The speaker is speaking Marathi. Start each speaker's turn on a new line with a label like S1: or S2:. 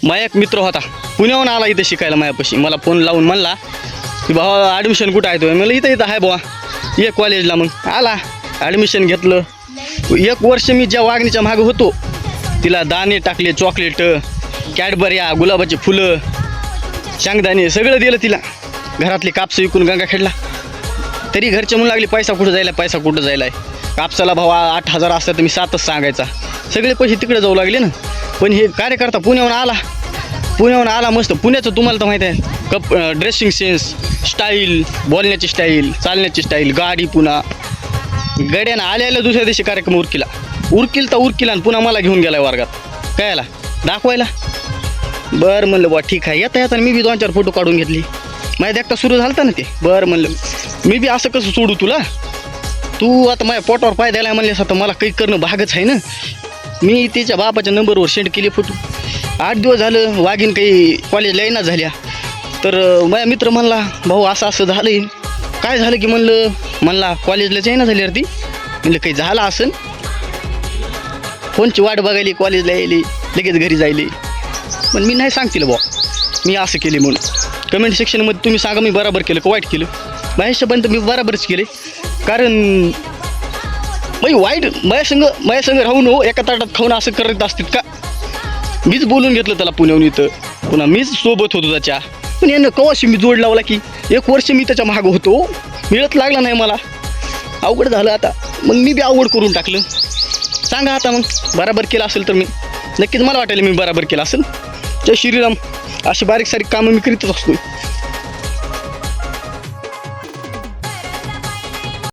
S1: माझा एक मित्र होता पुण्याहून आला इथं शिकायला माझ्यापाशी. मला फोन लावून म्हणला की भावा ॲडमिशन कुठं आहे तो? मला इथं आहे बुवा ये कॉलेजला. मग आला ॲडमिशन घेतलं. 1 वर्ष मी ज्या वागणीच्या मागं होतो तिला दाणे टाकले, चॉकलेट, कॅडबऱ्या, गुलाबाची फुलं, शेंगदाणे सगळं दिलं तिला. घरातली कापसं विकून गंगाखेडला. तरी घरचे म्हणू लागले पैसा कुठं जायला, पैसा कुठं जायला आहे. कापसाला भावा 8,000 असतं तर मी 7च सांगायचा. सगळे पैसे तिकडे जाऊ लागले ना. पण हे कार्यकर्ता पुण्याहून आला मस्त. पुण्याचं तुम्हाला तर माहीत आहे, ड्रेसिंग सेन्स, स्टाईल, बोलण्याची स्टाईल, चालण्याची स्टाईल, गाडी, पुन्हा गड्यानं आल्याला दुसऱ्या दिवशी कार्यक्रम उरकिला आणि पुन्हा मला घेऊन गेला वर्गात. कायला दाखवायला. बरं म्हणलं बुवा ठीक आहे. येता मी बी 2-4 फोटो काढून घेतली. माझ्या देखता सुरू झालं ना ते. बरं म्हणलं मी बी असं कसं सोडू तुला, तू आता माझ्या पोटावर पाय द्यायला म्हणलेस, आता मला काही करणं भागच आहे ना. मी तिच्या बापाच्या नंबरवर सेंड केले फोटो. 8 दिवस झालं वागीन काही कॉलेजला येईना झाल्या. तर माझा मित्र म्हणला भाऊ असं झालं. काय झालं की म्हणला कॉलेजलाच येईना झाली रे ती. म्हणलं काही झालं असेल, फोनची वाट बघायली, कॉलेजला यायली, लगेच घरी जायली. पण मी नाही सांगतील बुवा मी असं केले म्हणून. कमेंट सेक्शनमध्ये तुम्ही सांगा मी बरोबर केलं का वाईट केलं. माझ्यापर्यंत मी बरोबरच केले. कारण माझ्या संग राहून एका ताटात खाऊन असं करत असतात का. मीच बोलून घेतलं त्याला पुण्याहून इथं, पुन्हा मीच सोबत होतो त्याच्या. पण यानं कवाशी मी जोड लावला की 1 वर्ष मी त्याच्या मागं होतो, मिळत लागला नाही मला. अवघड झालं आता. मग मी बी अवघड करून टाकलं. सांगा आता मग बराबर केलं असेल तर मी नक्कीच, मला वाटेल मी बराबर केलं असेल. जय श्रीराम. अशी बारीक सारीक कामं मी करीतच असतो.